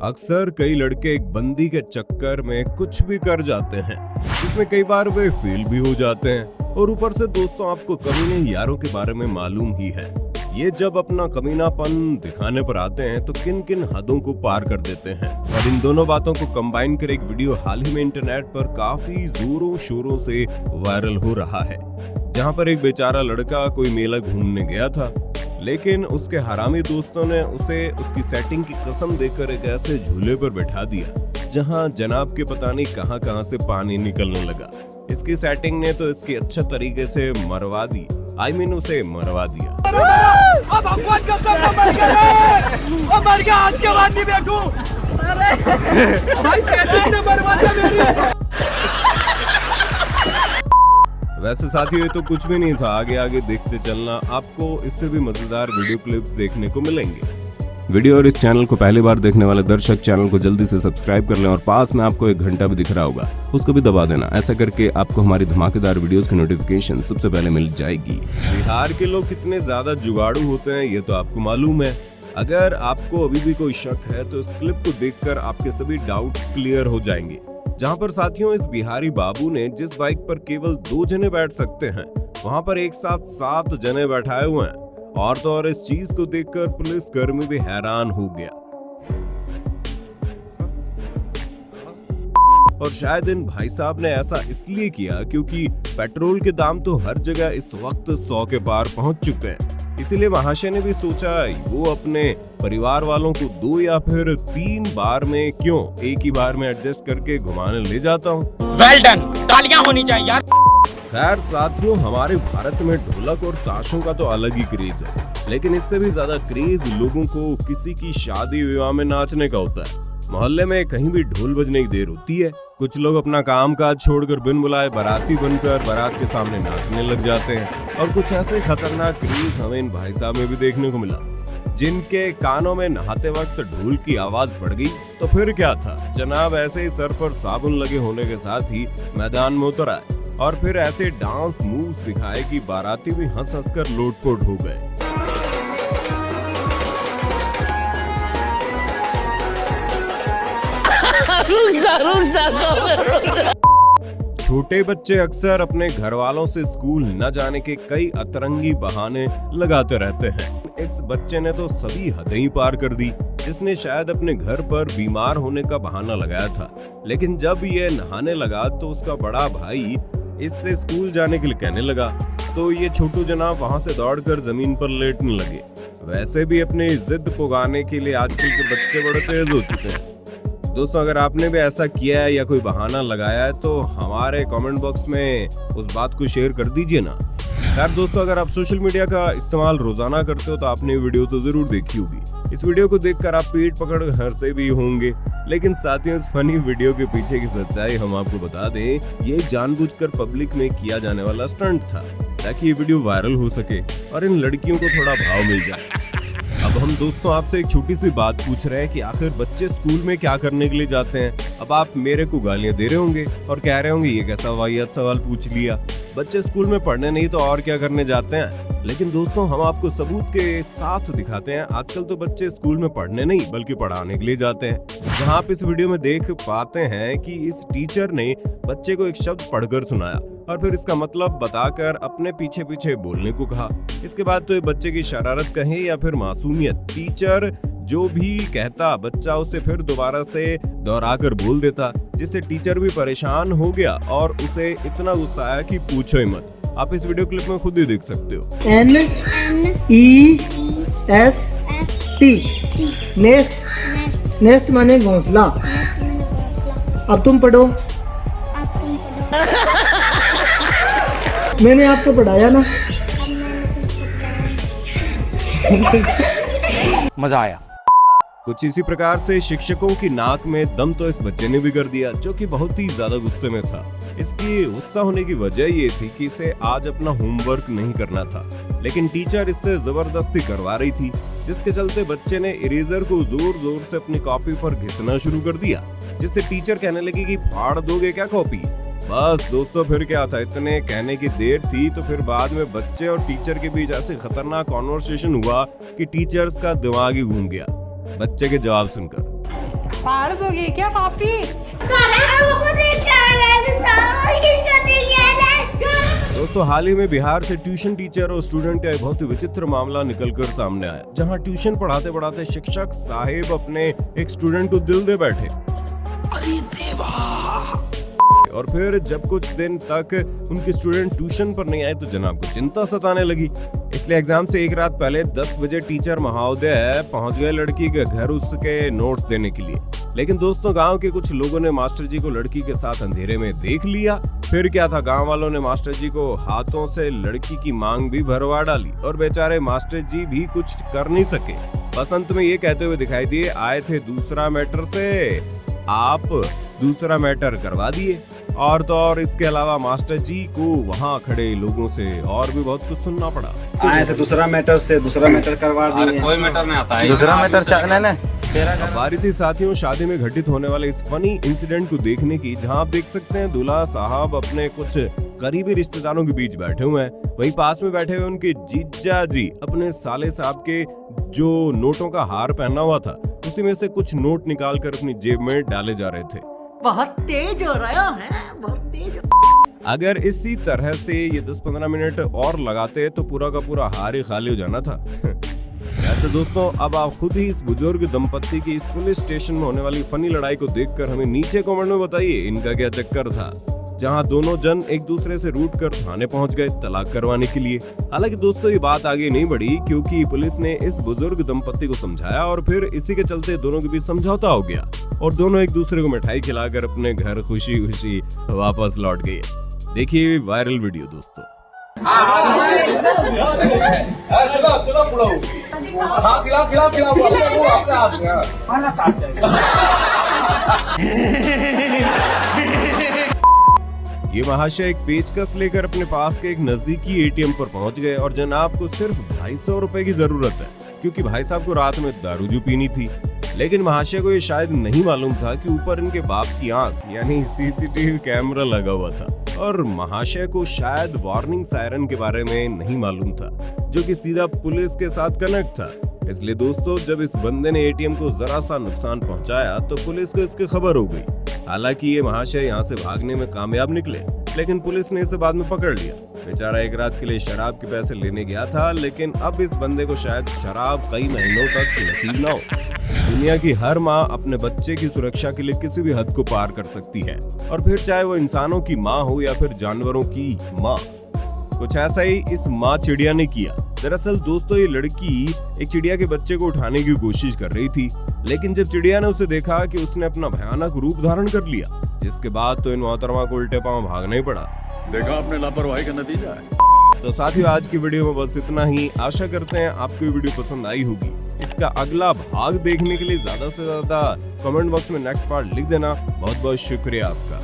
अक्सर कई लड़के एक बंदी के चक्कर में कुछ भी कर जाते हैं, जिसमें कई बार वे फेल भी हो जाते हैं और ऊपर से दोस्तों आपको कमीने यारों के बारे में मालूम ही है। ये जब अपना कमीनापन दिखाने पर आते हैं तो किन किन हदों को पार कर देते हैं। और इन दोनों बातों को कंबाइन कर एक वीडियो हाल ही में इंटरनेट पर काफी जोरों शोरों से वायरल हो रहा है, जहां पर एक बेचारा लड़का कोई मेला घूमने गया था, लेकिन उसके हरामी दोस्तों ने उसे उसकी सेटिंग की कसम देकर एक ऐसे झूले पर बैठा दिया जहां जनाब के पता नहीं कहां से पानी निकलने लगा। इसकी सेटिंग ने तो इसकी अच्छे तरीके से मरवा दी, उसे मरवा दिया। अब भगवान कसम मर गया, आज के बाद नहीं बैठूं। भाई सेटिंग ने मरवा दिया मेरी। वैसे साथियों ये तो कुछ भी नहीं था, आगे देखते चलना, आपको इससे भी मजेदार वीडियो क्लिप्स देखने को मिलेंगे। वीडियो और इस चैनल को पहली बार देखने वाले दर्शक चैनल को जल्दी से सब्सक्राइब कर लें और पास में आपको एक घंटा भी दिख रहा होगा, उसको भी दबा देना। ऐसा करके आपको हमारी धमाकेदार वीडियोस की नोटिफिकेशन सबसे पहले मिल जाएगी। बिहार के लोग कितने ज्यादा जुगाड़ू होते हैं ये तो आपको मालूम है। अगर आपको अभी भी कोई शक है तो इस क्लिप को देखकर आपके सभी डाउट्स क्लियर हो जाएंगे। जहां पर साथियों इस बिहारी बाबू ने जिस बाइक पर केवल 2 जने बैठ सकते हैं, वहां पर एक साथ 7 जने बैठाए हुए हैं। और तो और इस चीज को देखकर पुलिस कर्मी भी हैरान हो गया। और शायद इन भाई साहब ने ऐसा इसलिए किया क्योंकि पेट्रोल के दाम तो हर जगह इस वक्त 100 के पार पहुंच चुके हैं। इसीलिए महाशय ने भी सोचा वो अपने परिवार वालों को 2 या फिर 3 बार में क्यों एक ही बार में एडजस्ट करके घुमाने ले जाता हूँ। वेल डन, तालियां होनी चाहिए यार। खैर साथियों, हमारे भारत में ढोलक और ताशों का तो अलग ही क्रेज है, लेकिन इससे भी ज्यादा क्रेज लोगों को किसी की शादी विवाह में नाचने का होता है। मोहल्ले में कहीं भी ढोल बजने की देर होती है, कुछ लोग अपना काम काज छोड़कर बिन बुलाए बाराती बनकर बारात के सामने नाचने लग जाते हैं। और कुछ ऐसे खतरनाक क्रेज हमें इन भाई साहब में भी देखने को मिला, जिनके कानों में नहाते वक्त ढोल की आवाज पड़ गई तो फिर क्या था, जनाब ऐसे ही सर पर साबुन लगे होने के साथ ही मैदान में उतर आए और फिर ऐसे डांस मूव्स दिखाए कि बाराती भी हंस कर लोटपोट हो गए। छोटे बच्चे अक्सर अपने घर वालों से स्कूल न जाने के कई अतरंगी बहाने लगाते रहते हैं। इस बच्चे ने तो सभी हदें ही पार कर दी, जिसने शायद अपने घर पर बीमार होने का बहाना लगाया था, लेकिन जब ये नहाने लगा तो उसका बड़ा भाई इससे स्कूल जाने के लिए कहने लगा तो ये छोटू जनाब वहां से दौड़कर जमीन पर लेटने लगे। वैसे भी अपनी जिद पुगाने के लिए आजकल के बच्चे बड़े तेज हो चुके हैं। दोस्तों अगर आपने भी ऐसा किया है या कोई बहाना लगाया है तो हमारे कमेंट बॉक्स में उस बात को शेयर कर दीजिए ना। खैर दोस्तों, अगर आप सोशल मीडिया का इस्तेमाल रोजाना करते हो तो आपने वीडियो तो जरूर देखी होगी। इस वीडियो को देखकर आप पीठ पकड़ हंसे भी होंगे, लेकिन साथियों इस फनी वीडियो के पीछे की सच्चाई हम आपको बता दें, ये जानबूझकर पब्लिक में किया जाने वाला स्टंट था ताकि ये वीडियो वायरल हो सके और इन लड़कियों को थोड़ा भाव मिल जाए। अब हम दोस्तों आपसे एक छोटी सी बात पूछ रहे हैं कि आखिर बच्चे स्कूल में क्या करने के लिए जाते हैं। अब आप मेरे को गालियां दे रहे होंगे और कह रहे होंगे ये कैसा वाहियात सवाल पूछ लिया, बच्चे स्कूल में पढ़ने नहीं तो और क्या करने जाते हैं। लेकिन दोस्तों हम आपको सबूत के साथ दिखाते हैं, आजकल तो बच्चे स्कूल में पढ़ने नहीं बल्कि पढ़ाने के लिए जाते हैं। जहां आप इस वीडियो में देख पाते हैं कि इस टीचर ने बच्चे को एक शब्द पढ़कर सुनाया और फिर इसका मतलब बताकर अपने पीछे पीछे बोलने को कहा। इसके बाद तो ये बच्चे की शरारत कहें या फिर मासूमियत, टीचर जो भी कहता बच्चा उसे फिर दोबारा से दोहराकर बोल देता, जिससे टीचर भी परेशान हो गया और उसे इतना गुस्सा आया कि पूछो ही मत। आप इस वीडियो क्लिप में खुद ही देख सकते हो। NEST नेस्ट माने घोंसला। अब तुम पढ़ो। मैंने आपको पढ़ाया ना। मजा आया। कुछ इसी प्रकार से शिक्षकों की नाक में दम तो इस बच्चे ने भी कर दिया, जो कि बहुत ही ज्यादा गुस्से में था। इसकी गुस्सा होने की वजह ये थी कि इसे आज अपना होमवर्क नहीं करना था, लेकिन टीचर इससे जबरदस्ती करवा रही थी, जिसके चलते बच्चे ने इरेजर को जोर जोर से अपनी कॉपी पर घिसना शुरू कर दिया, जिससे टीचर कहने लगी कि फाड़ दोगे क्या कॉपी। बस दोस्तों फिर क्या था, इतने कहने की देर थी तो फिर बाद में बच्चे और टीचर के बीच ऐसे खतरनाक कॉन्वर्सेशन हुआ कि टीचर्स का दिमाग ही घूम गया बच्चे के जवाब सुनकर। फाड़ दोगे क्या पापी? दोस्तों हाल ही में बिहार से ट्यूशन टीचर और स्टूडेंट का एक बहुत ही विचित्र मामला निकलकर सामने आया, जहां ट्यूशन पढ़ाते पढ़ाते शिक्षक साहिब अपने एक स्टूडेंट को दिल दे बैठे। अरे देवा। और फिर जब कुछ दिन तक उनके स्टूडेंट ट्यूशन पर नहीं आए तो जनाब को चिंता सताने लगी। इसलिए एग्जाम से एक रात पहले 10 बजे टीचर महोदय पहुंच गए लड़की के घर उसके नोट्स देने के लिए। लेकिन दोस्तों गांव के कुछ लोगों ने मास्टर जी को लड़की के साथ अंधेरे में देख लिया। फिर क्या था, गांव वालों ने मास्टर जी को हाथों से लड़की की मांग भी भरवा डाली और बेचारे मास्टर जी भी कुछ कर नहीं सके। बस अंत में ये कहते हुए दिखाई दिए, आए थे दूसरा मैटर से, आप दूसरा मैटर करवा दिए। और तो और इसके अलावा मास्टर जी को वहाँ खड़े लोगों से और भी बहुत कुछ सुनना पड़ा। आए थे दूसरा मैटर से, दूसरा मैटर करवा दिए। कोई मैटर नहीं आता है, दूसरा मैटर चलने अब बारी थी साथियों शादी में घटित होने वाले इस फनी इंसिडेंट को देखने की, जहां आप देख सकते हैं दूल्हा साहब अपने कुछ करीबी रिश्तेदारों के बीच बैठे हुए हैं। वहीं पास में बैठे हुए उनके जीजा जी अपने साले साहब के जो नोटों का हार पहना हुआ था उसी में से कुछ नोट निकाल कर अपनी जेब में डाले जा रहे थे। बहुत तेज हो रहा है, बहुत तेज। अगर इसी तरह से ये 10-15 मिनट और लगाते तो पूरा का पूरा हार ही खाली हो जाना था। वैसे दोस्तों अब आप खुद ही इस बुजुर्ग दंपत्ति की इस पुलिस स्टेशन में होने वाली फनी लड़ाई को देखकर हमें नीचे कमेंट में बताइए इनका क्या चक्कर था, जहां दोनों जन एक दूसरे से रूठ कर थाने पहुंच गए तलाक करवाने के लिए। हालांकि दोस्तों ये बात आगे नहीं बढ़ी क्योंकि पुलिस ने इस बुजुर्ग दंपत्ति को समझाया और फिर इसी के चलते दोनों के बीच समझौता हो गया और दोनों एक दूसरे को मिठाई खिलाकर अपने घर खुशी खुशी वापस लौट गए। देखिए वायरल वीडियो दोस्तों। ये महाशय एक पेचकस लेकर अपने पास के एक नजदीकी एटीएम पर पहुंच गए और जनाब को सिर्फ 250 रुपए की जरूरत है क्योंकि भाई साहब को रात में दारू जो पीनी थी। लेकिन महाशय को ये शायद नहीं मालूम था कि ऊपर इनके बाप की आंख यानी सीसीटीवी कैमरा लगा हुआ था और महाशय को शायद वार्निंग सायरन के बारे में नहीं मालूम था जो कि सीधा पुलिस के साथ कनेक्ट था। इसलिए दोस्तों जब इस बंदे ने एटीएम को जरा सा नुकसान पहुंचाया तो पुलिस को इसकी खबर हो गई। हालांकि ये महाशय यहाँ से भागने में कामयाब निकले लेकिन पुलिस ने इसे बाद में पकड़ लिया। बेचारा एक रात के लिए शराब के पैसे लेने गया था लेकिन अब इस बंदे को शायद शराब कई महीनों तक नसीब ना हो। दुनिया की हर माँ अपने बच्चे की सुरक्षा के लिए किसी भी हद को पार कर सकती है और फिर चाहे वो इंसानों की माँ हो या फिर जानवरों की माँ। कुछ ऐसा ही इस माँ चिड़िया ने किया। दरअसल दोस्तों ये लड़की एक चिड़िया के बच्चे को उठाने की कोशिश कर रही थी लेकिन जब चिड़िया ने उसे देखा कि उसने अपना भयानक रूप धारण कर लिया जिसके बाद तो इन मोहतरमा को उल्टे पांव भागना ही पड़ा। देखा आपने लापरवाही का नतीजा है। तो साथियों आज की वीडियो में बस इतना ही। आशा करते हैं आपको ये वीडियो पसंद आई होगी। इसका अगला भाग देखने के लिए ज्यादा से ज्यादा कमेंट बॉक्स में नेक्स्ट पार्ट लिख देना। बहुत बहुत शुक्रिया आपका।